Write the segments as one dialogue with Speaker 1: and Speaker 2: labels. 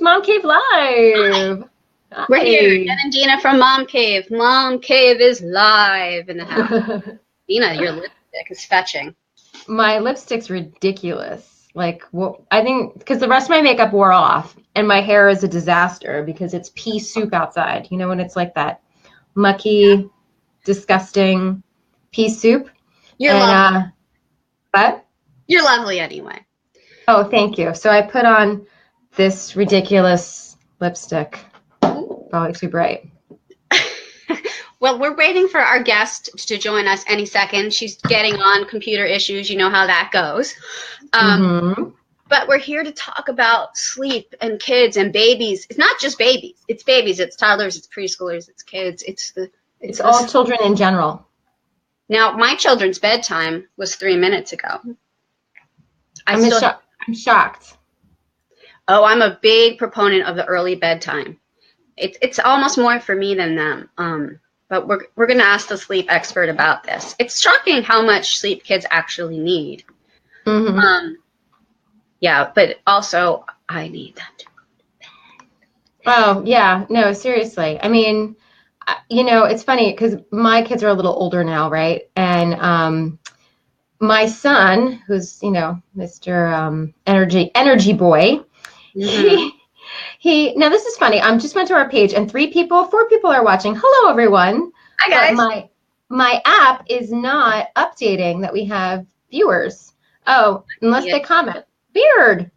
Speaker 1: MomCave Live. Hi.
Speaker 2: We're here, Jen and Dina from MomCave. MomCave is live in the house. Dina, your lipstick is fetching.
Speaker 1: My lipstick's ridiculous. Like, well, I think because the rest of my makeup wore off, and my hair is a disaster because it's pea soup outside. You know when it's like that mucky, disgusting pea soup.
Speaker 2: You're lovely.
Speaker 1: What?
Speaker 2: You're lovely anyway.
Speaker 1: Oh, thank you. So I put on this ridiculous lipstick. Probably too bright.
Speaker 2: Well, we're waiting for our guest to join us any second. She's getting on computer issues. You know how that goes. But we're here to talk about sleep and kids and babies. It's not just babies. It's babies. It's toddlers. It's preschoolers. It's kids. It's
Speaker 1: all children in general.
Speaker 2: Now, my children's bedtime was 3 minutes ago.
Speaker 1: I'm shocked.
Speaker 2: Oh, I'm a big proponent of the early bedtime. It's almost more for me than them. But we're going to ask the sleep expert about this. It's shocking how much sleep kids actually need. Yeah, but also I need them to go to bed.
Speaker 1: Oh, yeah. No, seriously. I mean, you know, it's funny because my kids are a little older now, right? And my son, who's, you know, Mr. Energy Boy, he now this is funny. I just went to our page and 4 people are watching. Hello, everyone.
Speaker 2: Hi, guys.
Speaker 1: But my app is not updating that we have viewers. Oh, unless they comment. Weird.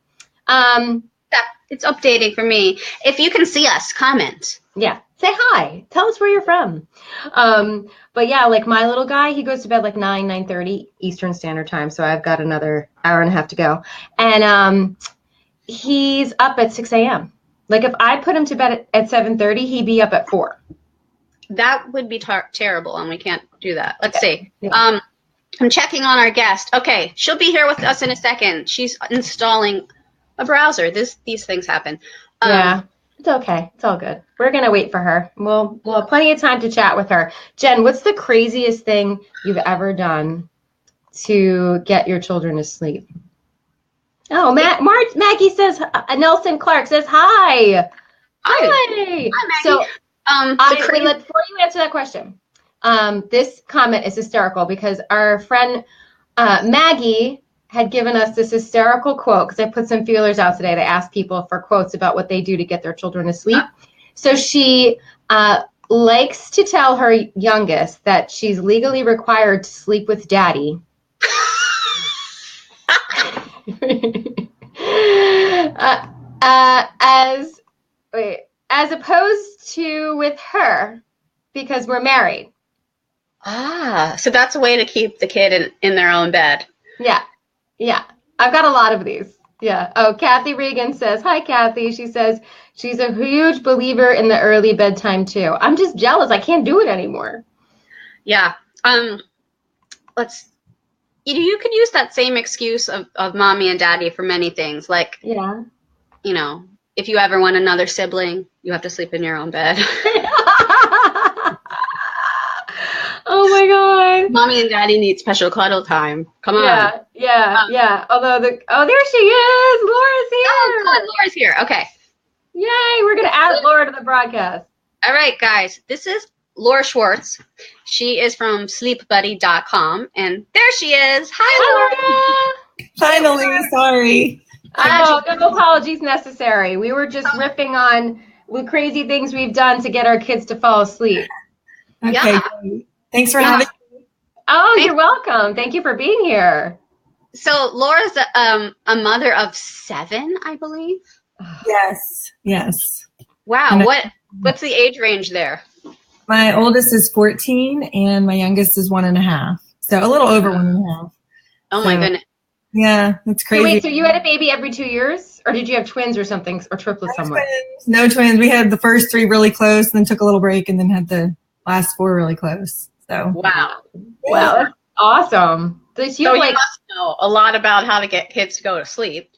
Speaker 2: It's updating for me. If you can see us, comment.
Speaker 1: Yeah. Say hi. Tell us where you're from. But yeah, like my little guy, he goes to bed like 9:30 Eastern Standard Time. So I've got another hour and a half to go. And he's up at 6 a.m. Like if I put him to bed at 7:30, he'd be up at 4.
Speaker 2: That would be terrible, and we can't do that. Let's see. Yeah. I'm checking on our guest. Okay, she'll be here with us in a second. She's installing a browser. These things happen.
Speaker 1: Yeah, it's okay. It's all good. We're gonna wait for her. We'll have plenty of time to chat with her. Jen, what's the craziest thing you've ever done to get your children to sleep? Oh, Maggie says, Nelson Clark says, hi. Hi, Maggie. So, before you answer that question, this comment is hysterical because our friend Maggie had given us this hysterical quote because I put some feelers out today to ask people for quotes about what they do to get their children to sleep. So she likes to tell her youngest that she's legally required to sleep with daddy. As opposed to with her because we're married.
Speaker 2: So that's a way to keep the kid in their own bed.
Speaker 1: Yeah. I've got a lot of these. Yeah. Oh, Kathy Regan says, hi, Kathy. She says she's a huge believer in the early bedtime too. I'm just jealous. I can't do it anymore.
Speaker 2: Yeah. You could use that same excuse of mommy and daddy for many things. Like,
Speaker 1: yeah,
Speaker 2: you know, if you ever want another sibling, you have to sleep in your own bed.
Speaker 1: Oh my God.
Speaker 2: Mommy and daddy need special cuddle time. Come on.
Speaker 1: Yeah. Although there she is. Laura's here.
Speaker 2: Oh, God, Laura's here. Okay.
Speaker 1: Yay. We're going to add Laura to the broadcast.
Speaker 2: All right, guys. This is Laura Swartz. She is from sleepbuddy.com. And there she is. Hi,
Speaker 3: Laura. Finally. Sorry.
Speaker 1: No apologies necessary. We were just riffing on the crazy things we've done to get our kids to fall asleep.
Speaker 3: Okay. Yeah. Thanks for having me.
Speaker 1: Oh, you're welcome. Thank you for being here.
Speaker 2: So Laura's a mother of 7, I believe.
Speaker 3: Yes.
Speaker 2: Wow. What's the age range there?
Speaker 3: My oldest is 14 and my youngest is 1.5. So a little over 1.5.
Speaker 2: Oh my goodness.
Speaker 3: Yeah, that's crazy.
Speaker 1: So wait, so you had a baby every 2 years? Or did you have twins or something, or triplets somewhere?
Speaker 3: No twins. We had the first 3 really close, then took a little break, and then had the last 4 really close. So
Speaker 2: wow,
Speaker 1: that's awesome. So you
Speaker 2: must know a lot about how to get kids to go to sleep.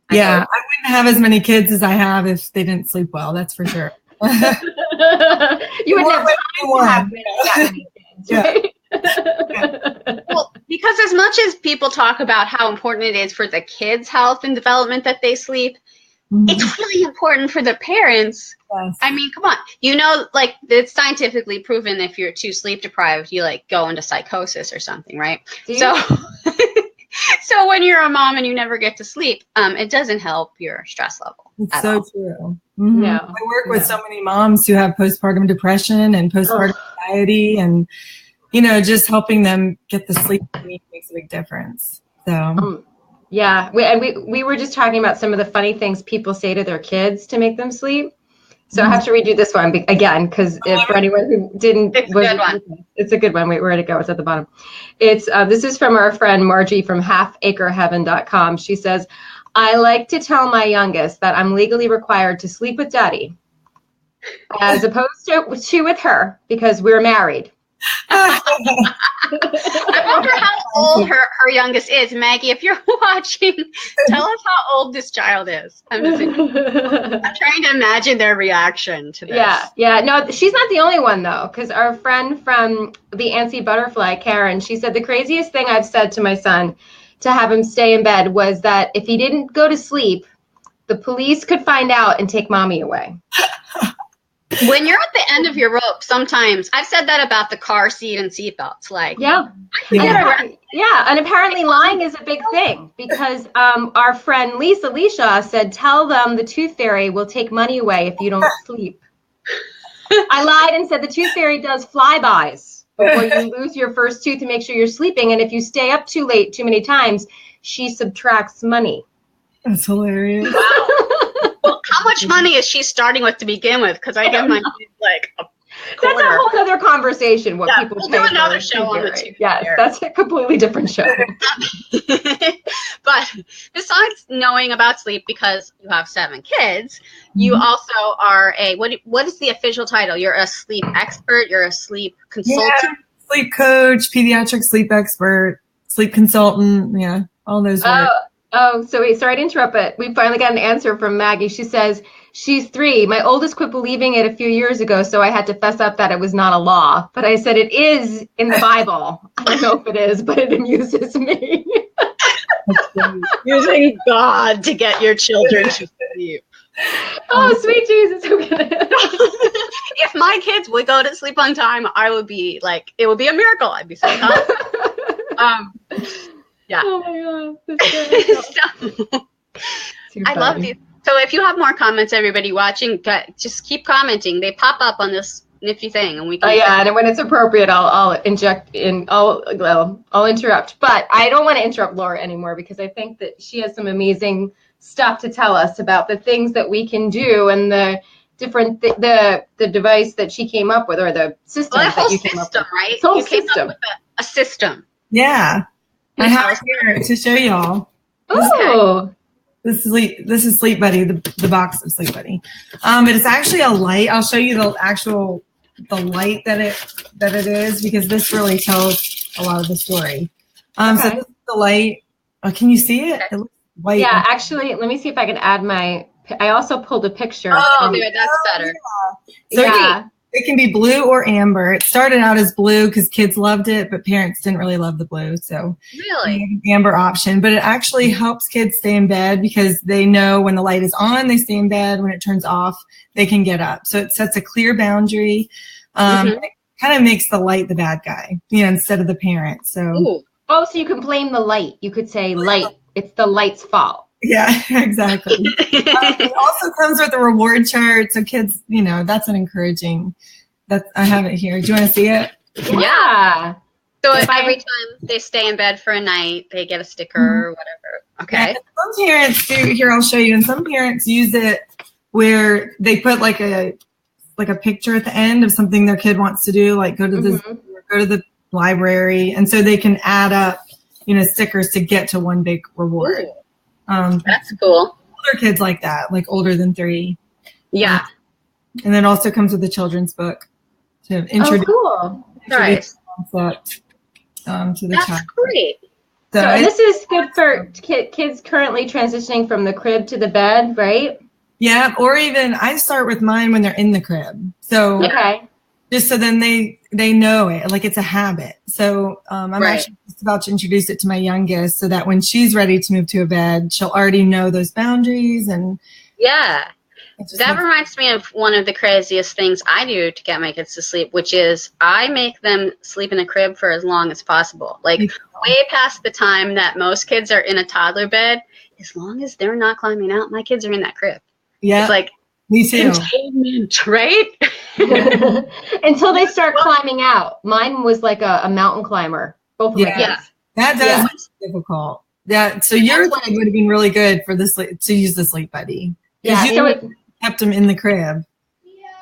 Speaker 3: I wouldn't have as many kids as I have if they didn't sleep well. That's for sure.
Speaker 1: You wouldn't have time to have many kids, right?
Speaker 2: Well, because as much as people talk about how important it is for the kids' health and development that they sleep, it's really important for the parents.
Speaker 3: Yes.
Speaker 2: I mean, come on. You know, like, it's scientifically proven if you're too sleep deprived, you like go into psychosis or something, right? So so when you're a mom and you never get to sleep, it doesn't help your stress level.
Speaker 3: It's so true.
Speaker 1: No.
Speaker 3: I work with so many moms who have postpartum depression and postpartum anxiety, and just helping them get the sleep they need makes a big difference. So
Speaker 1: yeah, we were just talking about some of the funny things people say to their kids to make them sleep. So I have to redo this one again, because for anyone who didn't, it's a good one. Wait, where'd it go? It's at the bottom. It's this is from our friend Margie from halfacreheaven.com. She says, I like to tell my youngest that I'm legally required to sleep with daddy as opposed to with her because we're married.
Speaker 2: I wonder how old her youngest is. Maggie, if you're watching, tell us how old this child is. I'm trying to imagine their reaction to this.
Speaker 1: Yeah. No, she's not the only one, though, because our friend from the Antsy Butterfly, Karen, she said the craziest thing I've said to my son to have him stay in bed was that if he didn't go to sleep, the police could find out and take mommy away.
Speaker 2: When you're at the end of your rope, sometimes I've said that about the car seat and seatbelts. Like,
Speaker 1: and apparently lying is a big thing because our friend Leche said, tell them the tooth fairy will take money away if you don't sleep. I lied and said the tooth fairy does flybys before you lose your first tooth to make sure you're sleeping, and if you stay up too late too many times, she subtracts money.
Speaker 3: That's hilarious.
Speaker 2: Well, how much money is she starting with to begin with? Because I give my kids like a quarter.
Speaker 1: That's a whole other conversation. What people
Speaker 2: we'll do another show on the tooth.
Speaker 1: Yes, that's a completely different show.
Speaker 2: But besides knowing about sleep, because you have 7 kids, you also are what is the official title? You're a sleep expert. You're a sleep consultant. Yeah,
Speaker 3: sleep coach, pediatric sleep expert, sleep consultant. Yeah, all those words.
Speaker 1: Oh, so wait, sorry to interrupt, but we finally got an answer from Maggie. She says, she's 3. My oldest quit believing it a few years ago, so I had to fess up that it was not a law. But I said it is in the Bible. I don't know if it is, but it amuses me.
Speaker 2: Using God to get your children to sleep.
Speaker 1: Oh, sweet Jesus.
Speaker 2: If my kids would go to sleep on time, I would be like, it would be a miracle. I'd be so happy. Yeah.
Speaker 1: Oh my God.
Speaker 2: I love these. So if you have more comments, everybody watching, just keep commenting. They pop up on this nifty thing, and we can.
Speaker 1: And when it's appropriate, I'll inject in. I'll interrupt, but I don't want to interrupt Laura anymore because I think that she has some amazing stuff to tell us about the things that we can do and the different the device that she came up with, or the system that you came up with.
Speaker 2: Right?
Speaker 1: Whole
Speaker 2: you came
Speaker 1: system.
Speaker 2: up with a system.
Speaker 3: Yeah. I have it here to show y'all.
Speaker 1: Oh,
Speaker 3: this is Sleep Buddy, the box of Sleep Buddy. But it's actually a light. I'll show you the light that it is, because this really tells a lot of the story. So this is the light. Oh, can you see it? It looks white.
Speaker 1: Yeah, actually, let me see if I can add I also pulled a picture.
Speaker 2: Oh, there, that's better.
Speaker 3: So it can be blue or amber. It started out as blue because kids loved it, but parents didn't really love the blue. So
Speaker 2: really,
Speaker 3: an amber option. But it actually helps kids stay in bed because they know when the light is on, they stay in bed. When it turns off, they can get up. So it sets a clear boundary. It kind of makes the light the bad guy, instead of the parent. So
Speaker 1: so you can blame the light. You could say light. It's the light's fault.
Speaker 3: Yeah, exactly. It also comes with a reward chart. So kids, that's an encouraging. I have it here. Do you want to see it?
Speaker 1: Yeah.
Speaker 2: So every time they stay in bed for a night, they get a sticker or whatever. Okay.
Speaker 3: Yeah, some parents do. Here, I'll show you. And some parents use it where they put like a picture at the end of something their kid wants to do, like go to the library, and so they can add up, stickers to get to one big reward.
Speaker 2: Ooh. That's cool.
Speaker 3: Older kids like that, like older than 3.
Speaker 2: Yeah.
Speaker 3: And then it also comes with a children's book to introduce
Speaker 1: the
Speaker 3: concept to the child.
Speaker 1: That's great. So this is good for kids currently transitioning from the crib to the bed, right?
Speaker 3: Yeah, or even I start with mine when they're in the crib. So just so then they know it, like it's a habit. So I'm actually just about to introduce it to my youngest so that when she's ready to move to a bed, she'll already know those boundaries and
Speaker 2: Yeah. That
Speaker 3: Like,
Speaker 2: reminds me of one of the craziest things I do to get my kids to sleep, which is I make them sleep in a crib for as long as possible. Like way past the time that most kids are in a toddler bed. As long as they're not climbing out, my kids are in that crib.
Speaker 3: yeah.
Speaker 2: It's like
Speaker 3: Me too.
Speaker 2: containment, right?
Speaker 1: Until they start climbing out. Mine was like a mountain climber. Both of my kids.
Speaker 2: Yeah.
Speaker 3: That does make it difficult. Yeah. So your kid would have been really good for this to use the Sleep Buddy.
Speaker 1: Yeah.
Speaker 3: You kept them in the crib.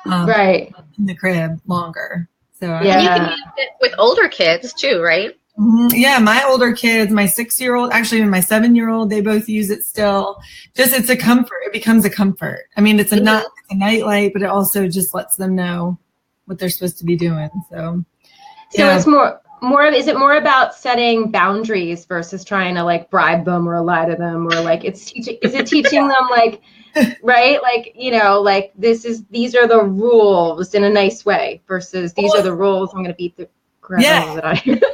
Speaker 1: Right.
Speaker 3: In the crib longer. So
Speaker 2: And you can use it with older kids too, right?
Speaker 3: Yeah, my older kids, my 6-year-old, actually my 7-year-old, they both use it still. Just it's a comfort. It becomes a comfort. I mean, it's a nightlight, but it also just lets them know what they're supposed to be doing. So
Speaker 1: it's more of, is it more about setting boundaries versus trying to like bribe them or lie to them, or like is it teaching them like, right? Like, you know, like these are the rules in a nice way versus these are the rules. I'm going to beat the crap out of it.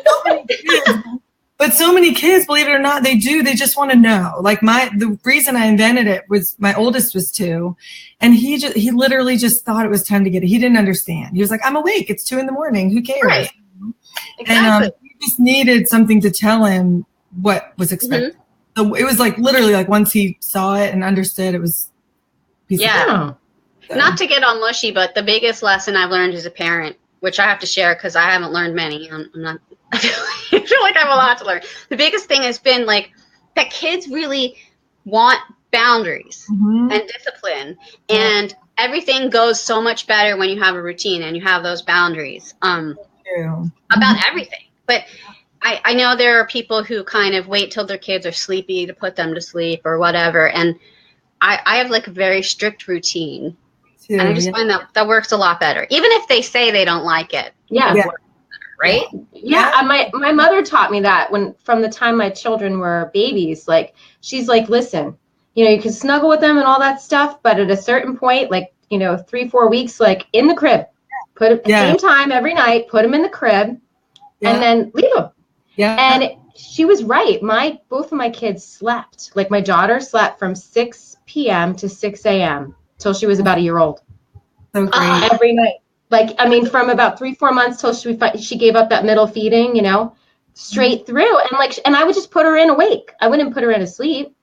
Speaker 3: But so many kids, believe it or not, they just want to know. Like the reason I invented it was my oldest was 2, and he literally just thought it was time to get it. He didn't understand. He was like, I'm awake. It's 2 a.m. Who cares? Right.
Speaker 2: Exactly.
Speaker 3: And he just needed something to tell him what was expected. So it was like literally like once he saw it and understood, it was
Speaker 2: So. Not to get all mushy, but the biggest lesson I've learned as a parent, which I have to share because I haven't learned many. I'm not. I feel like I have a lot to learn. The biggest thing has been like that kids really want boundaries and discipline, and everything goes so much better when you have a routine and you have those boundaries about everything. But I know there are people who kind of wait till their kids are sleepy to put them to sleep or whatever, and I have like a very strict routine. And I just find that works a lot better. Even if they say they don't like it.
Speaker 1: Yeah.
Speaker 2: It works better, right?
Speaker 1: Yeah. My mother taught me that from the time my children were babies. Like, she's like, listen, you know, you can snuggle with them and all that stuff, but at a certain point, like, you know, 3-4 weeks, like in the crib, put at the same time every night, put them in the crib and then leave them. Yeah. And she was right. Both of my kids slept. Like my daughter slept from 6 p.m. to 6 a.m. till she was about a year old.
Speaker 3: So great.
Speaker 1: Every night. Like, I mean, from about 3-4 months till she gave up that middle feeding, you know, straight through. And I would just put her in awake. I wouldn't put her in asleep.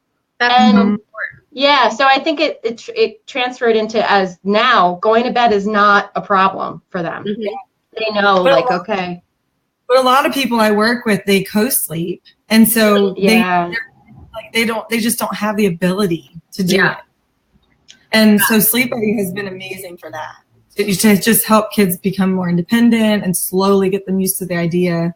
Speaker 1: Yeah. So I think it transferred into as now going to bed is not a problem for them. They know, okay.
Speaker 3: But a lot of people I work with, they co-sleep. And so they just don't have the ability to do it. And so Sleep Buddy has been amazing for that. To just help kids become more independent and slowly get them used to the idea.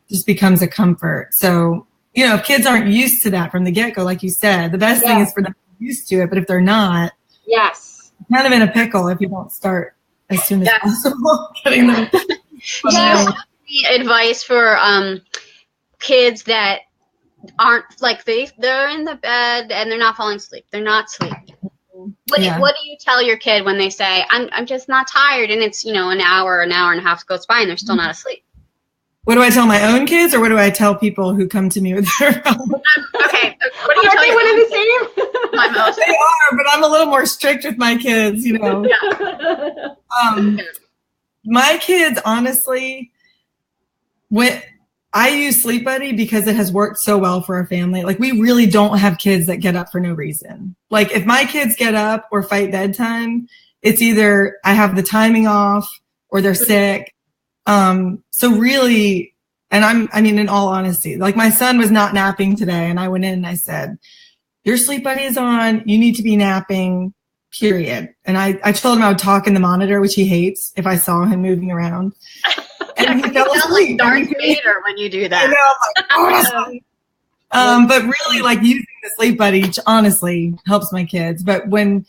Speaker 3: Just becomes a comfort. So, you know, if kids aren't used to that from the get-go, like you said, the best thing is for them to be used to it. But if they're not, kind of in a pickle if you don't start as soon as possible getting them.
Speaker 2: Advice for kids that aren't like they're in the bed and they're not falling asleep. They're not sleeping. What do you tell your kid when they say, I'm just not tired, and it's, you know, an hour and a half goes by and they're still not asleep?
Speaker 3: What do I tell my own kids, or what do I tell people who come to me with their
Speaker 2: okay, what do you tell
Speaker 1: one and the same?
Speaker 3: They are, but I'm a little more strict with my kids, you know. My kids, honestly, I use Sleep Buddy because it has worked so well for our family. Like, we really don't have kids that get up for no reason. Like, if my kids get up or fight bedtime, it's either I have the timing off or they're sick. So really, and in all honesty, like my son was not napping today, and I went in and I said, your Sleep Buddy is on. You need to be napping, period. And I told him I would talk in the monitor, which he hates if I saw him moving around. And he fell asleep.
Speaker 2: Darth Vader when you do that.
Speaker 3: But really, like, using the Sleep Buddy honestly helps my kids. But when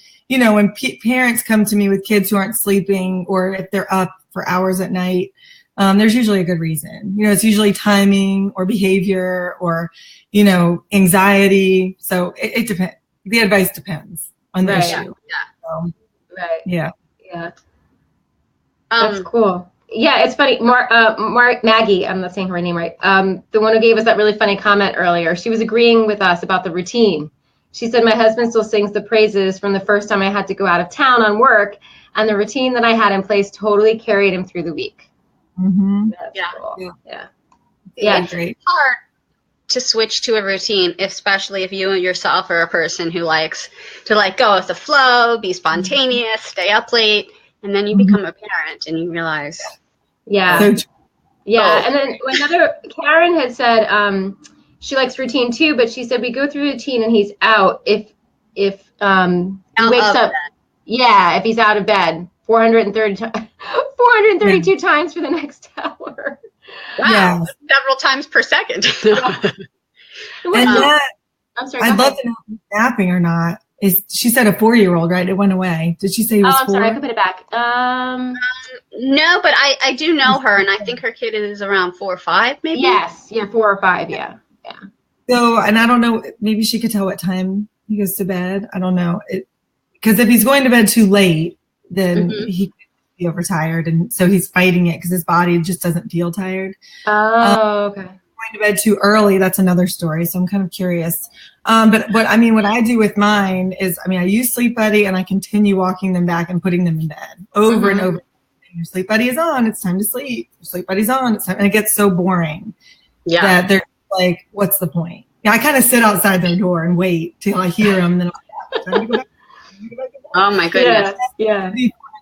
Speaker 3: parents come to me with kids who aren't sleeping, or if they're up for hours at night, there's usually a good reason. You know, it's usually timing or behavior or, you know, anxiety. So it depends. The advice depends on the issue. Yeah.
Speaker 1: That's cool. Yeah, it's funny. Maggie, I'm not saying her name right. The one who gave us that really funny comment earlier, she was agreeing with us about the routine. She said, my husband still sings the praises from the first time I had to go out of town on work, and the routine that I had in place totally carried him through the week.
Speaker 3: Mm-hmm.
Speaker 1: That's cool. Yeah.
Speaker 2: It's hard to switch to a routine, especially if you yourself are a person who likes to like go with the flow, be spontaneous, stay up late, and then you become a parent and you realize.
Speaker 1: Yeah. And then another Karen had said she likes routine too, but she said we go through routine and he's out if he wakes up. Yeah, if he's out of bed 432 times for the next hour.
Speaker 2: Wow, yeah. Several times per second.
Speaker 3: I'm sorry. I'd love to know if he's napping or not. She said a 4-year-old, right? It went away. Did she say he was 4?
Speaker 1: I'm sorry. I could put it back.
Speaker 2: No, but I do know her, and I think her kid is around 4 or 5, maybe.
Speaker 1: Yes, 4 or 5. Yeah.
Speaker 3: So, and I don't know. Maybe she could tell what time he goes to bed. I don't know. Because if he's going to bed too late, then he could be overtired, and so he's fighting it because his body just doesn't feel tired.
Speaker 1: Oh, okay.
Speaker 3: Going to bed too early, that's another story. So I'm kind of curious. But what I do with mine is, I use Sleep Buddy and I continue walking them back and putting them in bed over and over. Your Sleep Buddy is on, it's time to sleep. Your Sleep Buddy's on, it's time. And it gets so boring that they're like, what's the point? Yeah, I kind of sit outside their door and wait till I hear them. And then I'm like, go back.
Speaker 2: Oh my goodness.
Speaker 3: Yeah.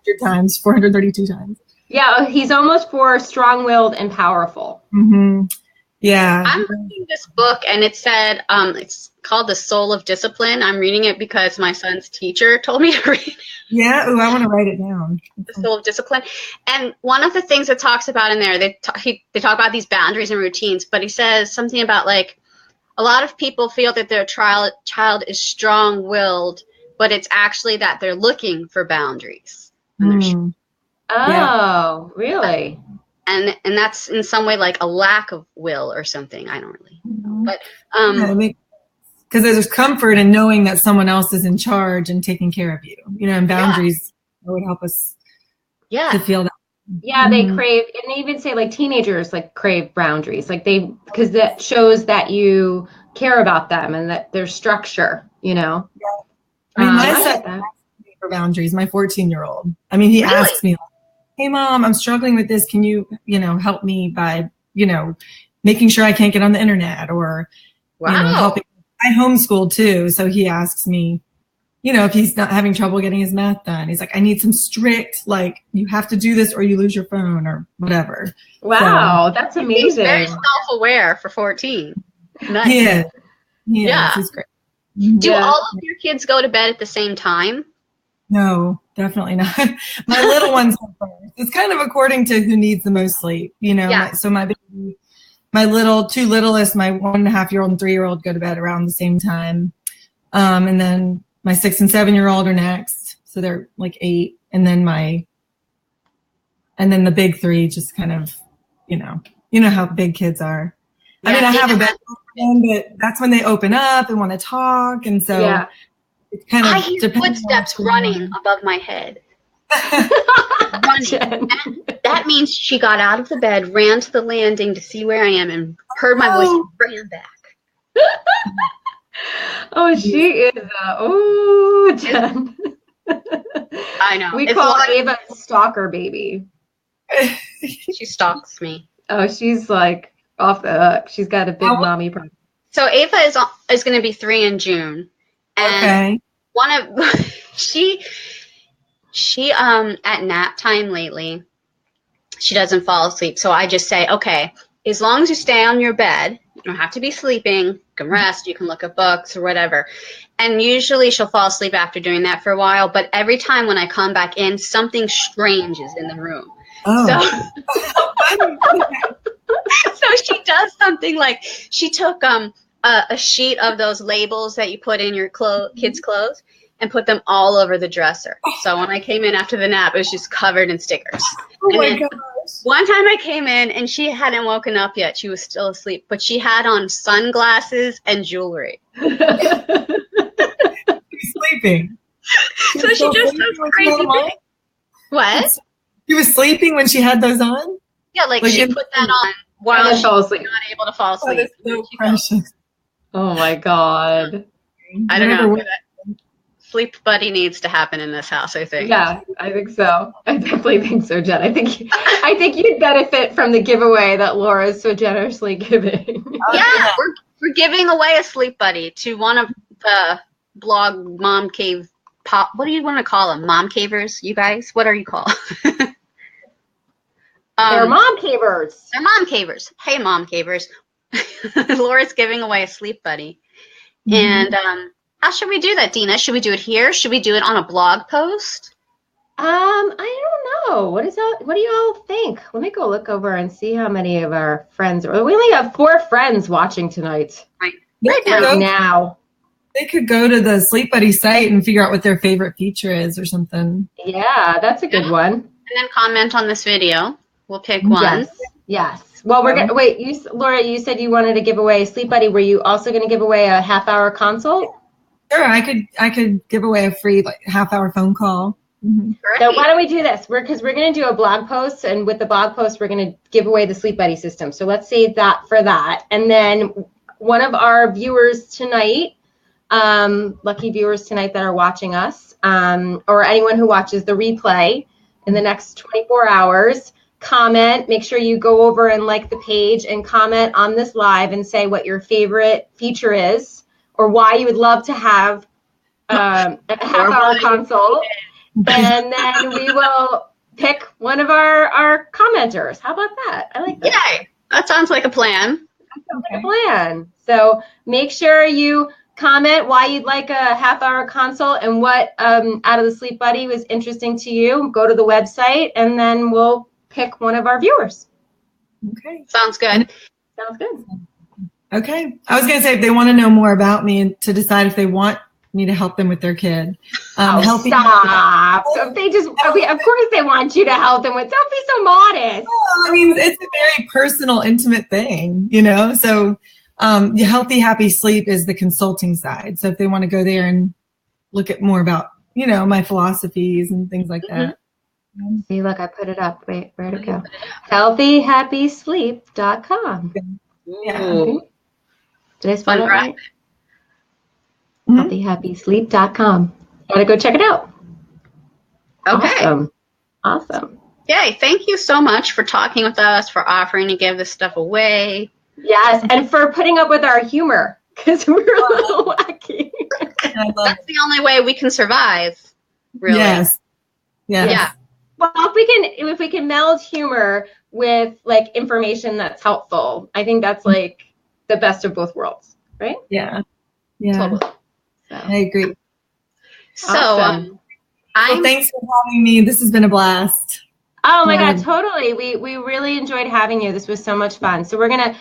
Speaker 3: 432 times.
Speaker 1: Yeah, he's almost 4, strong-willed and powerful.
Speaker 3: Mm-hmm. Yeah.
Speaker 2: I'm reading this book and it said, it's called The Soul of Discipline. I'm reading it because my son's teacher told me to read it.
Speaker 3: Yeah. Oh, I want to write it down.
Speaker 2: The Soul of Discipline. And one of the things it talks about in there, they talk about these boundaries and routines, but he says something about like, a lot of people feel that their child is strong-willed, but it's actually that they're looking for boundaries.
Speaker 1: Really?
Speaker 2: And that's in some way like a lack of will or something. I don't really know. But
Speaker 3: because there's comfort in knowing that someone else is in charge and taking care of you. And boundaries would help us to feel that.
Speaker 1: Yeah, they crave, and they even say like teenagers like crave boundaries, like because that shows that you care about them and that there's structure.
Speaker 3: Yeah. My son asks me for boundaries. My 14-year-old. He asks me, hey mom, I'm struggling with this. Can you, help me by, making sure I can't get on the internet or, helping. I homeschool too. So he asks me, if he's not having trouble getting his math done, he's like, I need some strict, like you have to do this or you lose your phone or whatever.
Speaker 1: Wow. So, that's amazing.
Speaker 2: He's very self-aware for 14. Nice.
Speaker 3: Yeah. He's great.
Speaker 2: Do all of your kids go to bed at the same time?
Speaker 3: No, definitely not. My little ones go first. It's kind of according to who needs the most sleep, So my baby, my two littlest, my 1.5-year-old and 3-year-old go to bed around the same time. And then my 6 and 7-year-old are next. So they're like 8. And then the big 3 just kind of, how big kids are. Yeah, I have a bedroom for them, but that's when they open up and want to talk. And so it's kind of
Speaker 2: I hear footsteps running above my head. Running. That means she got out of the bed, ran to the landing to see where I am, and heard my voice and ran back.
Speaker 1: Oh, she is. Jen.
Speaker 2: I know.
Speaker 1: We call Ava Stalker Baby.
Speaker 2: She stalks me.
Speaker 1: Oh, she's like off the hook. She's got a big mommy problem.
Speaker 2: So Ava is going to be 3 in June, and one of she at nap time lately, she doesn't fall asleep. So I just say, okay, as long as you stay on your bed, you don't have to be sleeping. You can rest. You can look at books or whatever. And usually she'll fall asleep after doing that for a while. But every time when I come back in, something strange is in the room.
Speaker 3: Oh.
Speaker 2: So she does something like she took a sheet of those labels that you put in your kids' clothes and put them all over the dresser. So when I came in after the nap, it was just covered in stickers.
Speaker 3: Oh my gosh.
Speaker 2: One time I came in and she hadn't woken up yet. She was still asleep, but she had on sunglasses and jewelry.
Speaker 3: She's sleeping.
Speaker 2: So she just does crazy things. What?
Speaker 3: She was sleeping when she had those on?
Speaker 2: Yeah, like she put that on while she was not able to fall asleep.
Speaker 3: Oh, that's so precious.
Speaker 1: Oh my God.
Speaker 2: I don't know. Sleep buddy needs to happen in this house, I think.
Speaker 1: Yeah, I think so. I definitely think so, Jen. I think you'd benefit from the giveaway that Laura's so generously giving.
Speaker 2: Yeah, we're giving away a sleep buddy to one of the blog MomCave pop. What do you want to call them? MomCavers, you guys? What are you called?
Speaker 1: They're MomCavers.
Speaker 2: They're MomCavers. Hey, MomCavers. Laura's giving away a sleep buddy. And how should we do that, Dina? Should we do it here? Should we do it on a blog post?
Speaker 1: I don't know. What do you all think? Let me go look over and see how many of our friends are. We only have 4 friends watching tonight. Right now.
Speaker 3: They could go to the Sleep Buddy site and figure out what their favorite feature is or something.
Speaker 1: Yeah, that's a good one.
Speaker 2: And then comment on this video. We'll pick one.
Speaker 1: Yes. Well, we're gonna wait. Laura, you said you wanted to give away a Sleep Buddy. Were you also going to give away a half-hour consult?
Speaker 3: Sure, I could give away a free half-hour phone call.
Speaker 1: So why don't we do this? Because we're going to do a blog post, and with the blog post, we're going to give away the Sleep Buddy system. So let's save that for that. And then one of our viewers tonight, lucky viewers tonight that are watching us, or anyone who watches the replay in the next 24 hours, comment. Make sure you go over and like the page and comment on this live and say what your favorite feature is, or why you would love to have a half-hour consult, and then we will pick one of our commenters. How about that? I like that.
Speaker 2: Yay! That sounds like a plan.
Speaker 1: That sounds like a plan. So make sure you comment why you'd like a half-hour consult and what out of the Sleep Buddy was interesting to you. Go to the website, and then we'll pick one of our viewers.
Speaker 3: Okay.
Speaker 2: Sounds good.
Speaker 1: Sounds good.
Speaker 3: Okay. I was going to say, if they want to know more about me and to decide if they want me to help them with their kid.
Speaker 1: Stop. So if they just, of course they want you to help them with, don't be so modest.
Speaker 3: Well, I mean, it's a very personal, intimate thing, So Healthy, Happy Sleep is the consulting side. So if they want to go there and look at more about, my philosophies and things like that.
Speaker 1: See, look, I put it up. Wait, where'd it go? HealthyHappySleep.com.
Speaker 3: Yeah.
Speaker 1: Okay. Did I spell it right? HealthyHappySleep.com. Gotta go check it out.
Speaker 2: Okay.
Speaker 1: Awesome.
Speaker 2: Yay. Thank you so much for talking with us, for offering to give this stuff away.
Speaker 1: Yes, and for putting up with our humor, because we're a little wacky.
Speaker 2: That's the only way we can survive, really.
Speaker 3: Yes.
Speaker 2: Yeah.
Speaker 1: Well, if we can meld humor with information that's helpful, I think that's the best of both worlds, right?
Speaker 3: Yeah.
Speaker 1: Totally. So.
Speaker 3: I agree.
Speaker 2: So,
Speaker 1: awesome.
Speaker 3: Thanks for having me. This has been a blast.
Speaker 1: Oh my God, totally. We really enjoyed having you. This was so much fun. So we're gonna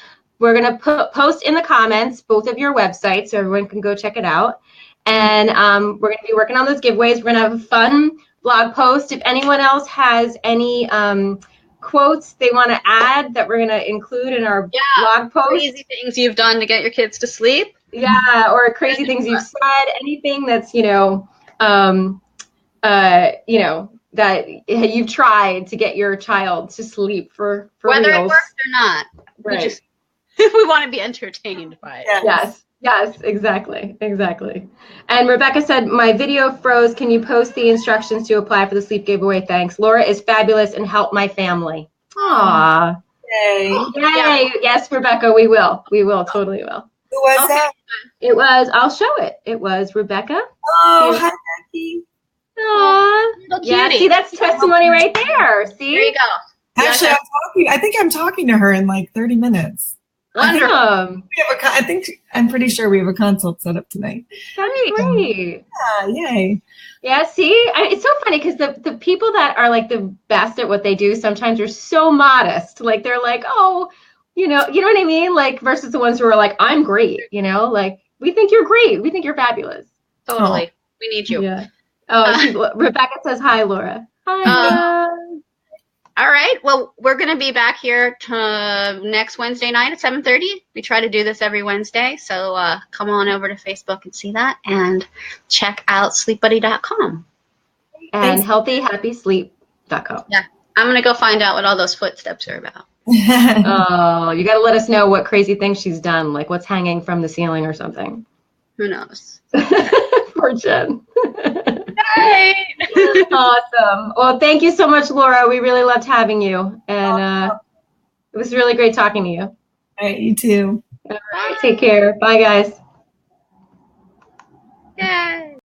Speaker 1: post in the comments both of your websites so everyone can go check it out. And we're gonna be working on those giveaways. We're gonna have a fun blog post. If anyone else has any quotes they want to add that we're going to include in our blog post.
Speaker 2: Crazy things you've done to get your kids to sleep.
Speaker 1: Yeah, or crazy things you've said, anything that's, that you've tried to get your child to sleep for
Speaker 2: whether
Speaker 1: reals.
Speaker 2: It works or not.
Speaker 1: Right.
Speaker 2: We want to be entertained by it.
Speaker 1: Yes, exactly. And Rebecca said, my video froze. Can you post the instructions to apply for the sleep giveaway? Thanks. Laura is fabulous and help my family. Aww.
Speaker 3: Yay.
Speaker 1: Yeah. Yes, Rebecca, we will. Totally will.
Speaker 3: Who was that?
Speaker 1: It was, I'll show it. It was Rebecca.
Speaker 3: Oh, hi, Becky.
Speaker 1: Aww. Yeah, see, that's testimony right there. See?
Speaker 2: There you go.
Speaker 3: Actually, I think I'm talking to her in 30 minutes.
Speaker 1: Awesome.
Speaker 3: I'm pretty sure we have a consult set up tonight.
Speaker 1: That's great.
Speaker 3: Yeah, yay.
Speaker 1: Yeah, see, it's so funny because the people that are the best at what they do sometimes are so modest. They're oh, you know what I mean? Versus the ones who are I'm great, we think you're great. We think you're fabulous.
Speaker 2: Totally. We need you.
Speaker 1: Yeah. Oh, Rebecca says hi, Laura. Hi.
Speaker 2: All right. Well, we're going to be back here next Wednesday night at 7:30. We try to do this every Wednesday. So come on over to Facebook and see that. And check out sleepbuddy.com.
Speaker 1: And healthyhappysleep.com.
Speaker 2: Yeah. I'm going to go find out what all those footsteps are about.
Speaker 1: Oh, you got to let us know what crazy things she's done, what's hanging from the ceiling or something.
Speaker 2: Who knows?
Speaker 1: Poor Jen.
Speaker 3: Hey.
Speaker 1: Awesome. Well, thank you so much, Laura. We really loved having you. And it was really great talking to you.
Speaker 3: All right, you too.
Speaker 1: All right, take care. Bye, guys.
Speaker 2: Yay.